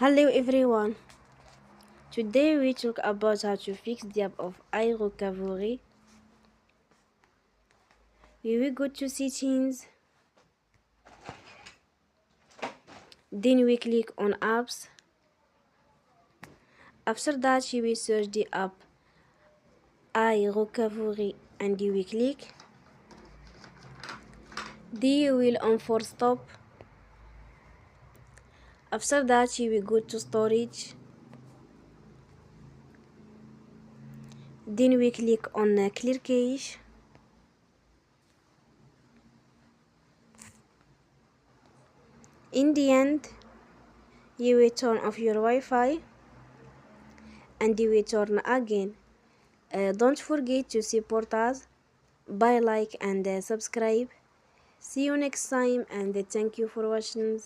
Hello everyone. Today we talk about how to fix the app of iRockavory. We will go to settings, then we click on apps. After that you will search the app iRockavory and you will click. Then you will enforce stop. After that you will go to storage. Then we click on clear cache. In the end, you will turn off your Wi-Fi and you will turn again. Don't forget to support us by like and subscribe. See you next time and thank you for watching.